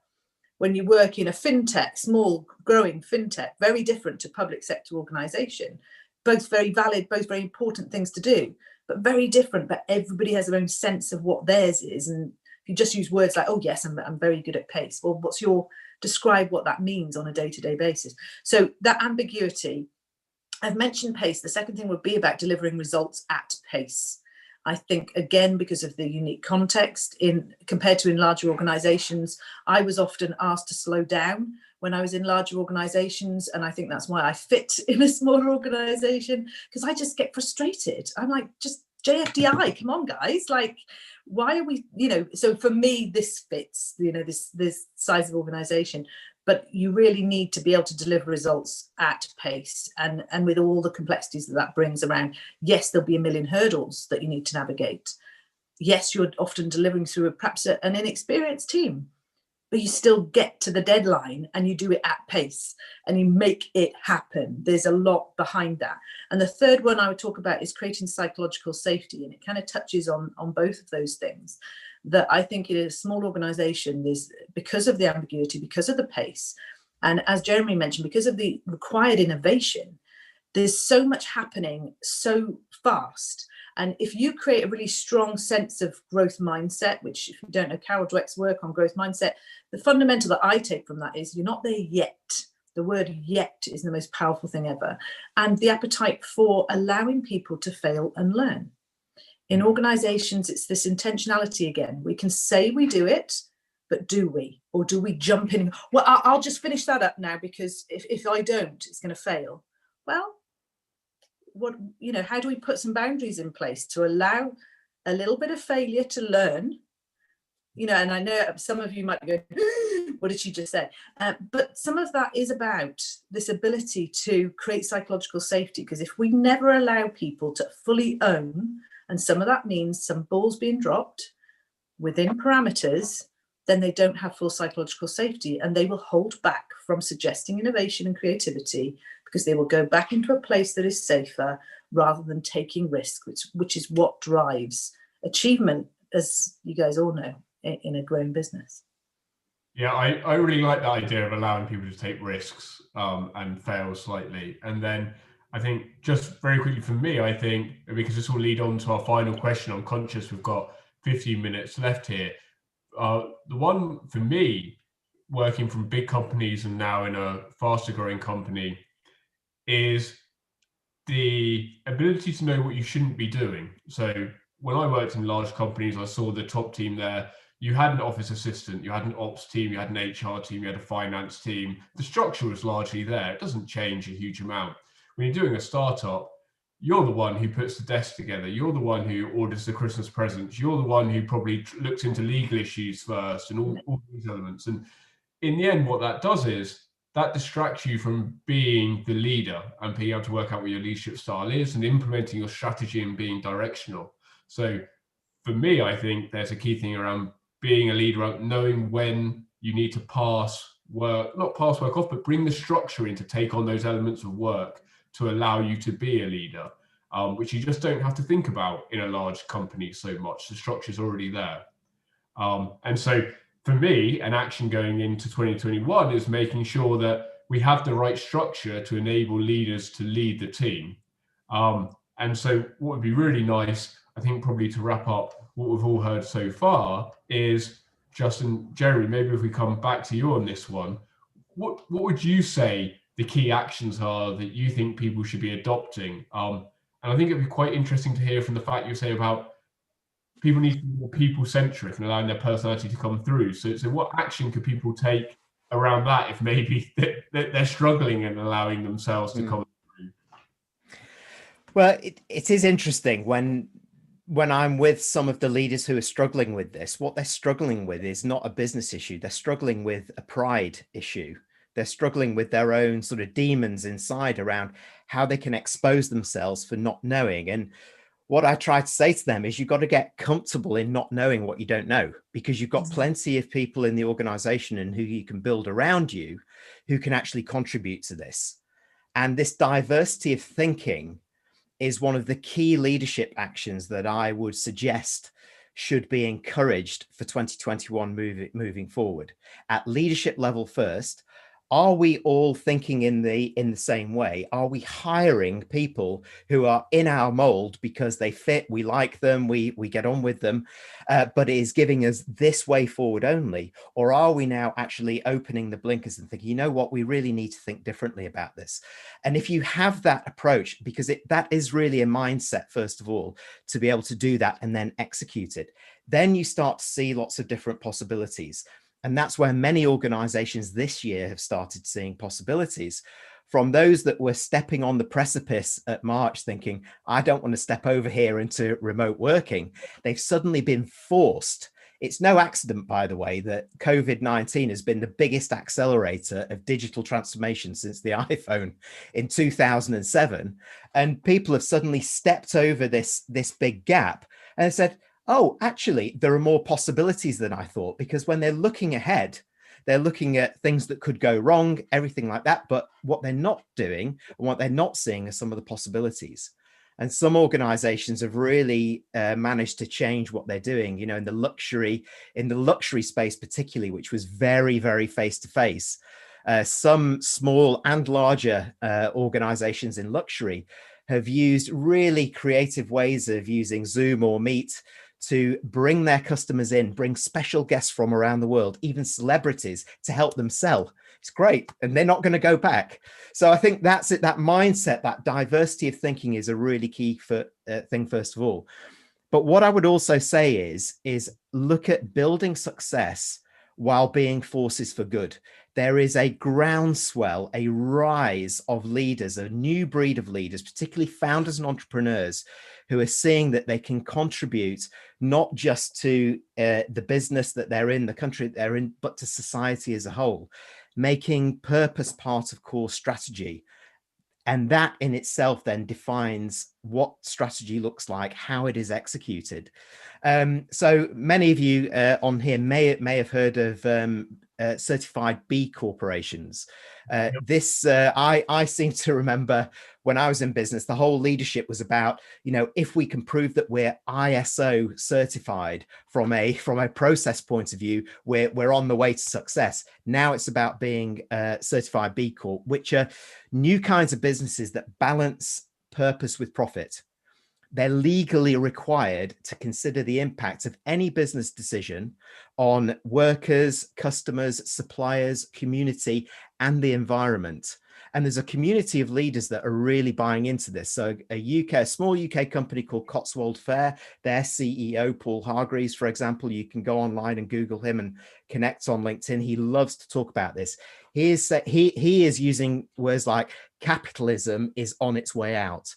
S3: When you work in a fintech, small growing fintech, very different to public sector organisation, both very valid, both very important things to do, but very different. But everybody has their own sense of what theirs is. And if you just use words like, oh yes, I'm very good at Pace, well, describe what that means on a day-to-day basis. So that ambiguity, I've mentioned Pace. The second thing would be about delivering results at pace. I think, again, because of the unique context compared to in larger organizations, I was often asked to slow down when I was in larger organizations. And I think that's why I fit in a smaller organization, because I just get frustrated. I'm like, just JFDI, come on, guys. Like, why are we, so for me, this fits, this size of organization. But you really need to be able to deliver results at pace, and with all the complexities that brings around. Yes, there'll be a million hurdles that you need to navigate. Yes, you're often delivering through perhaps an inexperienced team, but you still get to the deadline and you do it at pace and you make it happen. There's a lot behind that. And the third one I would talk about is creating psychological safety, and it kind of touches on both of those things. That I think in a small organization, there's, because of the ambiguity, because of the pace, and as Jeremy mentioned, because of the required innovation, there's so much happening so fast. And if you create a really strong sense of growth mindset, which, if you don't know Carol Dweck's work on growth mindset, the fundamental that I take from that is you're not there yet. The word yet is the most powerful thing ever. And the appetite for allowing people to fail and learn. In organizations, it's this intentionality again. We can say we do it, but do we? Or do we jump in? Well, I'll just finish that up now, because if I don't, it's going to fail. Well, how do we put some boundaries in place to allow a little bit of failure to learn? And I know some of you might go, what did she just say? But some of that is about this ability to create psychological safety, because if we never allow people to fully own, and some of that means some balls being dropped within parameters, then they don't have full psychological safety, and they will hold back from suggesting innovation and creativity, because they will go back into a place that is safer rather than taking risk, which is what drives achievement, as you guys all know, in a growing business.
S1: Yeah, I really like that idea of allowing people to take risks and fail slightly. And then I think, just very quickly for me, I think, because this will lead on to our final question, I'm conscious we've got 15 minutes left here. The one for me, working from big companies and now in a faster growing company, is the ability to know what you shouldn't be doing. So when I worked in large companies, I saw the top team there. You had an office assistant, you had an ops team, you had an HR team, you had a finance team. The structure was largely there. It doesn't change a huge amount. When you're doing a startup, you're the one who puts the desk together. You're the one who orders the Christmas presents. You're the one who probably looks into legal issues first and all these elements. And in the end, what that does is that distracts you from being the leader and being able to work out what your leadership style is and implementing your strategy and being directional. So for me, I think there's a key thing around being a leader, knowing when you need to not pass work off, but bring the structure in to take on those elements of work to allow you to be a leader, which you just don't have to think about in a large company so much. The structure is already there. And so for me, an action going into 2021 is making sure that we have the right structure to enable leaders to lead the team. And so what would be really nice, I think, probably to wrap up what we've all heard so far, is, Justin, Jerry, maybe if we come back to you on this one, what would you say the key actions are that you think people should be adopting? And I think it'd be quite interesting to hear from the fact you say about people need to be more people-centric and allowing their personality to come through. So what action could people take around that if maybe they're struggling and allowing themselves to come through?
S2: Well, it is interesting when I'm with some of the leaders who are struggling with this. What they're struggling with is not a business issue. They're struggling with a pride issue. They're struggling with their own sort of demons inside around how they can expose themselves for not knowing. And what I try to say to them is you've got to get comfortable in not knowing what you don't know, because you've got plenty of people in the organization and who you can build around you who can actually contribute to this. And this diversity of thinking is one of the key leadership actions that I would suggest should be encouraged for 2021 moving forward. At leadership level first, are we all thinking in the same way? Are we hiring people who are in our mold because they fit, we like them, we get on with them, but it is giving us this way forward only? Or are we now actually opening the blinkers and thinking, you know what, we really need to think differently about this? And if you have that approach, because that is really a mindset, first of all, to be able to do that and then execute it, then you start to see lots of different possibilities. And that's where many organizations this year have started seeing possibilities, from those that were stepping on the precipice at March thinking, I don't want to step over here into remote working. They've suddenly been forced. It's no accident, by the way, that COVID-19 has been the biggest accelerator of digital transformation since the iPhone in 2007. And people have suddenly stepped over this big gap and said, oh, actually, there are more possibilities than I thought, because when they're looking ahead, they're looking at things that could go wrong, everything like that. But what they're not doing and what they're not seeing are some of the possibilities. And some organizations have really managed to change what they're doing, you know, in the luxury space, particularly, which was very, very face-to-face. Some small and larger organizations in luxury have used really creative ways of using Zoom or Meet to bring their customers in, bring special guests from around the world, even celebrities, to help them sell. It's great. And they're not going to go back. So I think that's it. That mindset, that diversity of thinking is a really key thing, first of all. But what I would also say is look at building success while being forces for good. There is a groundswell, a rise of leaders, a new breed of leaders, particularly founders and entrepreneurs, who are seeing that they can contribute not just to the business that they're in, the country that they're in, but to society as a whole, making purpose part of core strategy. And that in itself then defines what strategy looks like, how it is executed. So many of you on here may have heard of certified B corporations. I seem to remember when I was in business, the whole leadership was about, you know, if we can prove that we're ISO certified from a process point of view, we're on the way to success. Now it's about being certified B Corp, which are new kinds of businesses that balance purpose with profit. They're legally required to consider the impact of any business decision on workers, customers, suppliers, community, and the environment. And there's a community of leaders that are really buying into this. So a small UK company called Cotswold Fair, their CEO, Paul Hargreaves, for example, you can go online and Google him and connect on LinkedIn. He loves to talk about this. He is using words like capitalism is on its way out.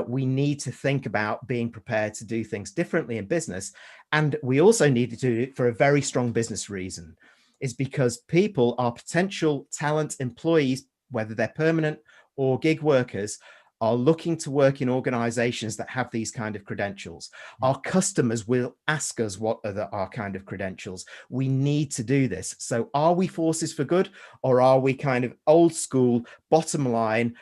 S2: We need to think about being prepared to do things differently in business. And we also need to do it for a very strong business reason, is because people are potential talent employees, whether they're permanent or gig workers, are looking to work in organizations that have these kind of credentials. Our customers will ask us what are our kind of credentials. We need to do this. So are we forces for good, or are we kind of old school, bottom line,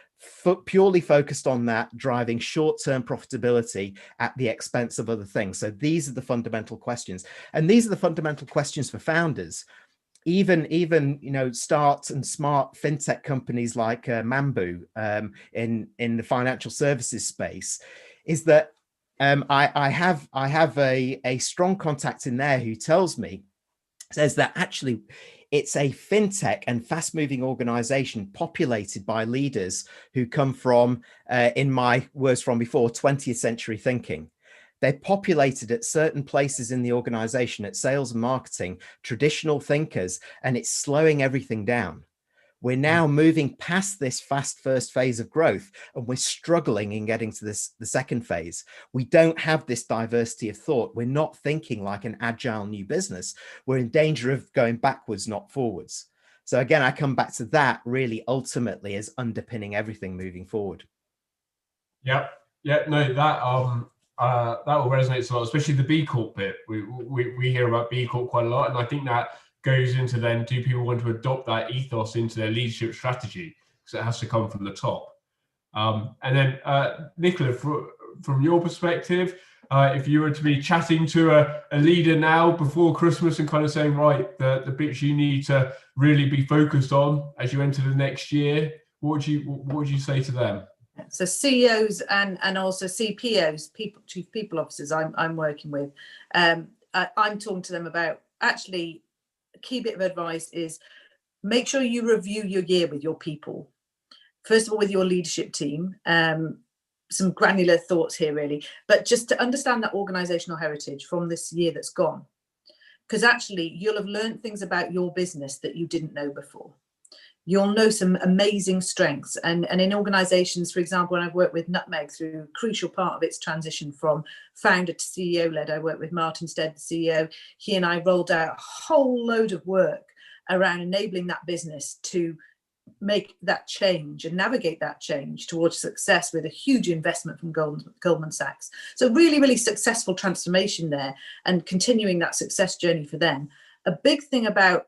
S2: purely focused on that, driving short-term profitability at the expense of other things? So these are the fundamental questions. And these are the fundamental questions for founders. Even you know, start and smart fintech companies like Mambu in the financial services space, is that I have a strong contact in there who says that actually it's a fintech and fast-moving organization populated by leaders who come from, in my words from before, 20th century thinking. They're populated at certain places in the organization, at sales and marketing, traditional thinkers, and it's slowing everything down. We're now moving past this fast first phase of growth, and we're struggling in getting to the second phase. We don't have this diversity of thought. We're not thinking like an agile new business. We're in danger of going backwards, not forwards. So again, I come back to that really ultimately as underpinning everything moving forward.
S1: Yeah, no, that will resonate a lot, especially the B Corp bit. We hear about B Corp quite a lot, and I think that goes into then, do people want to adopt that ethos into their leadership strategy? Because it has to come from the top. And then, Nicola, from your perspective, if you were to be chatting to a leader now before Christmas and kind of saying, right, the bits you need to really be focused on as you enter the next year, what would you say to them?
S3: So CEOs and also CPOs, chief people officers, I'm working with, I'm talking to them about, actually, a key bit of advice is make sure you review your year with your people. First of all, with your leadership team. Some granular thoughts here, really, but just to understand that organizational heritage from this year that's gone, because actually you'll have learned things about your business that you didn't know before. You'll know some amazing strengths, and in organizations, for example, when I've worked with Nutmeg through a crucial part of its transition from founder to CEO led, I worked with Martin Stead, the CEO. He and I rolled out a whole load of work around enabling that business to make that change and navigate that change towards success, with a huge investment from Goldman Sachs. So really, really successful transformation there, and continuing that success journey for them. A big thing about,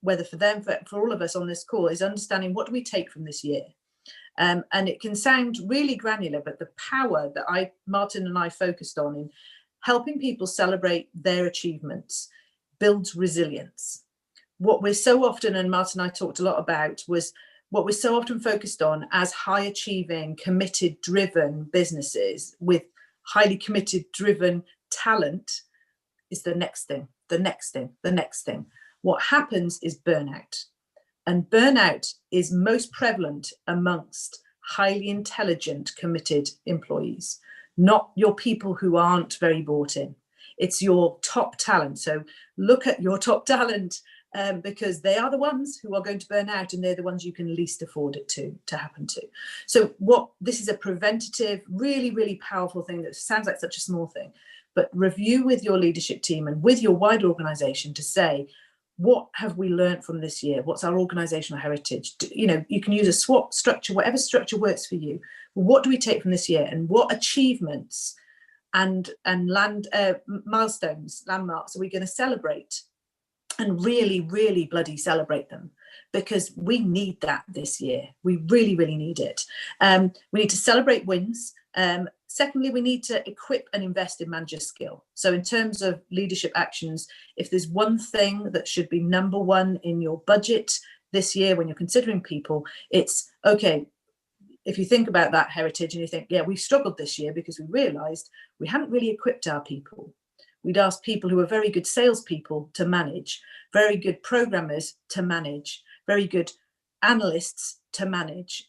S3: whether for them, for all of us on this call, is understanding what do we take from this year. And it can sound really granular, but the power that Martin and I focused on in helping people celebrate their achievements builds resilience. What we're so often, and Martin and I talked a lot about, was what we're so often focused on as high achieving, committed, driven businesses with highly committed, driven talent is the next thing, the next thing, the next thing. What happens is burnout. And burnout is most prevalent amongst highly intelligent, committed employees, not your people who aren't very bought in. It's your top talent. So look at your top talent, because they are the ones who are going to burn out, and they're the ones you can least afford it to happen to. So this is a preventative, really, really powerful thing that sounds like such a small thing, but review with your leadership team and with your wider organization to say, what have we learned from this year? What's our organizational heritage? You can use a SWOT structure, whatever structure works for you. What do we take from this year, and what achievements and milestones, landmarks are we going to celebrate? And really, really bloody celebrate them, because we need that this year. We really, really need it. We need to celebrate wins. Secondly, we need to equip and invest in manager skill. So in terms of leadership actions, if there's one thing that should be number one in your budget this year when you're considering people, it's, okay, if you think about that heritage and you think, yeah, we've struggled this year because we realized we hadn't really equipped our people. We'd asked people who are very good salespeople to manage, very good programmers to manage, very good analysts to manage.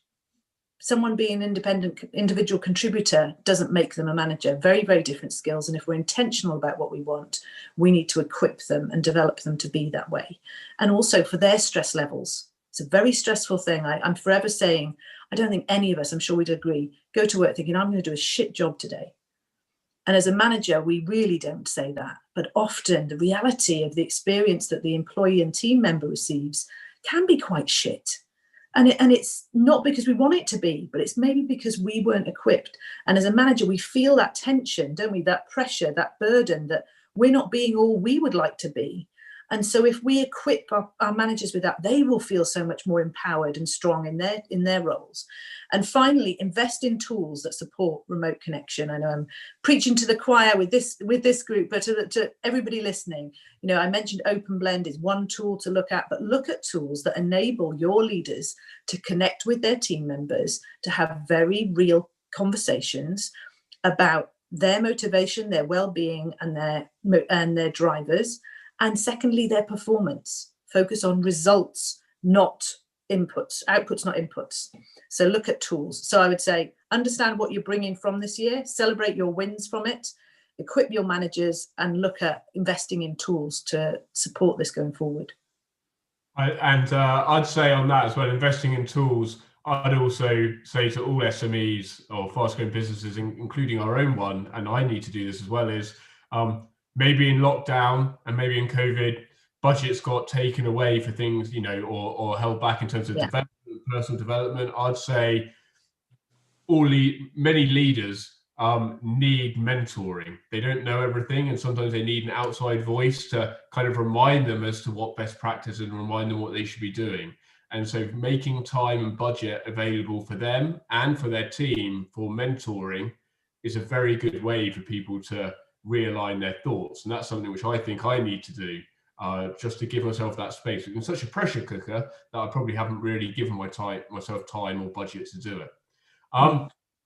S3: Someone being an independent individual contributor doesn't make them a manager. Very, very different skills. And if we're intentional about what we want, we need to equip them and develop them to be that way. And also for their stress levels. It's a very stressful thing. I'm forever saying, I don't think any of us, I'm sure we'd agree, go to work thinking, I'm going to do a shit job today. And as a manager, we really don't say that. But often the reality of the experience that the employee and team member receives can be quite shit. And it's not because we want it to be, but it's maybe because we weren't equipped. And as a manager, we feel that tension, don't we? That pressure, that burden, that we're not being all we would like to be. And so if we equip our managers with that, they will feel so much more empowered and strong in their roles. And finally, invest in tools that support remote connection. I know I'm preaching to the choir with this group, but to everybody listening, I mentioned Open Blend is one tool to look at, but look at tools that enable your leaders to connect with their team members, to have very real conversations about their motivation, their well-being, and their drivers. And secondly, their performance. Focus on results, not inputs, outputs, not inputs. So look at tools. So I would say, understand what you're bringing from this year, celebrate your wins from it, equip your managers, and look at investing in tools to support this going forward.
S1: I'd say on that as well, investing in tools, I'd also say to all SMEs or fast-growing businesses, including our own one, and I need to do this as well, is maybe in lockdown and maybe in COVID, budgets got taken away for things, or held back in terms of development, personal development. I'd say many leaders need mentoring. They don't know everything, and sometimes they need an outside voice to kind of remind them as to what best practice and remind them what they should be doing. And so making time and budget available for them and for their team for mentoring is a very good way for people to realign their thoughts. And that's something which I think I need to do, just to give myself that space. It's such a pressure cooker that I probably haven't really given myself time or budget to do it.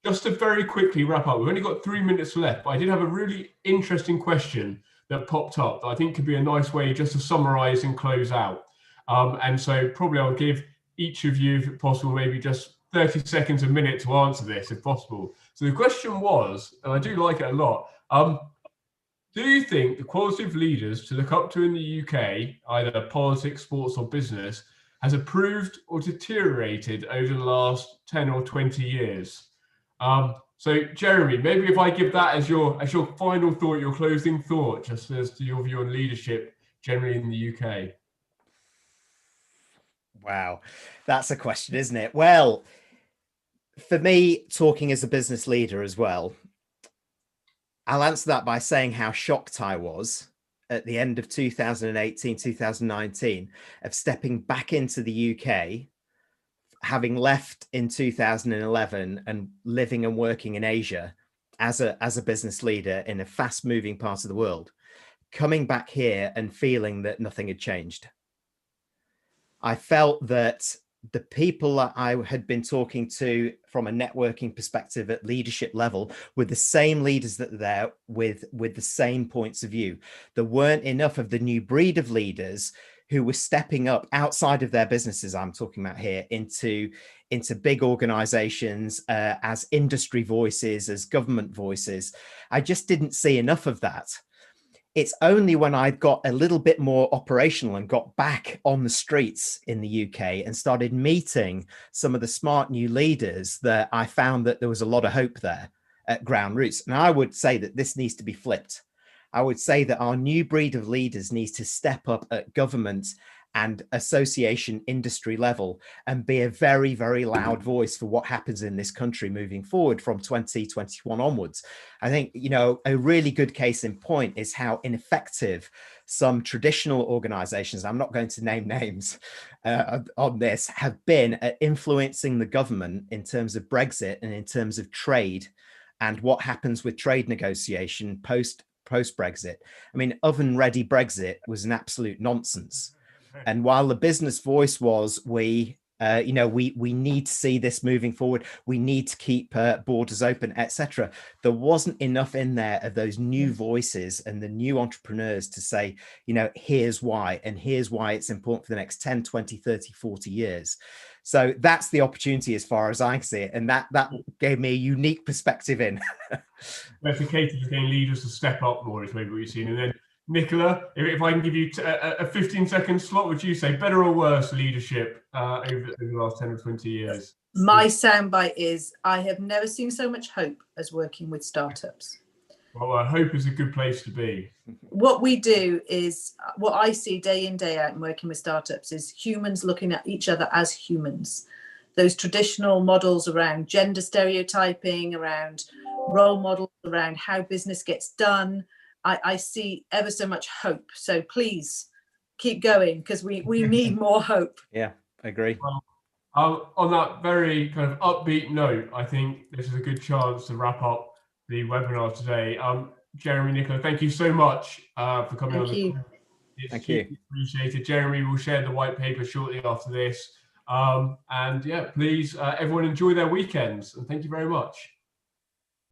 S1: Just to very quickly wrap up, we've only got 3 minutes left, but I did have a really interesting question that popped up that I think could be a nice way just to summarize and close out. And so probably I'll give each of you, if possible, maybe just 30 seconds, a minute to answer this, if possible. So the question was, and I do like it a lot, do you think the quality of leaders to look up to in the UK, either politics, sports, or business, has improved or deteriorated over the last 10 or 20 years? So Jeremy, maybe if I give that as your final thought, your closing thought, just as to your view on leadership generally in the UK.
S2: Wow, that's a question, isn't it? Well, for me, talking as a business leader as well, I'll answer that by saying how shocked I was at the end of 2018, 2019, of stepping back into the UK, having left in 2011 and living and working in Asia as a business leader in a fast moving part of the world, coming back here and feeling that nothing had changed. I felt that the people that I had been talking to from a networking perspective at leadership level were the same leaders that are there with the same points of view. There weren't enough of the new breed of leaders who were stepping up outside of their businesses, I'm talking about here, into big organizations, as industry voices, as government voices. I just didn't see enough of that. It's only when I got a little bit more operational and got back on the streets in the UK and started meeting some of the smart new leaders that I found that there was a lot of hope there at ground roots. And I would say that this needs to be flipped. I would say that our new breed of leaders needs to step up at government and association industry level and be a very, very loud voice for what happens in this country moving forward from 2021 onwards. I think, you know, a really good case in point is how ineffective some traditional organizations, I'm not going to name names on this, have been at influencing the government in terms of Brexit and in terms of trade and what happens with trade negotiation post-Brexit. I mean, oven-ready Brexit was an absolute nonsense. And while the business voice was, we need to see this moving forward, we need to keep borders open, etc., there wasn't enough in there of those new voices and the new entrepreneurs to say, you know, here's why, and here's why it's important for the next 10, 20, 30, 40 years. So that's the opportunity as far as I see it. And that gave me a unique perspective in.
S1: Dedicated to getting leaders to step up more is maybe what you've seen. And then Nicola, if I can give you a 15-second slot, would you say better or worse leadership over the last 10 or 20 years?
S3: My soundbite is, I have never seen so much hope as working with startups.
S1: Well, hope is a good place to be.
S3: What we do is, what I see day in, day out in working with startups is humans looking at each other as humans. Those traditional models around gender stereotyping, around role models, around how business gets done, I see ever so much hope. So please keep going, because we need more hope.
S2: Yeah, I agree.
S1: Well, on that very kind of upbeat note, I think this is a good chance to wrap up the webinar today. Jeremy, Nicola, thank you so much for coming on.
S3: Thank you.
S2: Thank you.
S1: Appreciated. Jeremy will share the white paper shortly after this. And yeah, please, everyone enjoy their weekends. And thank you very much.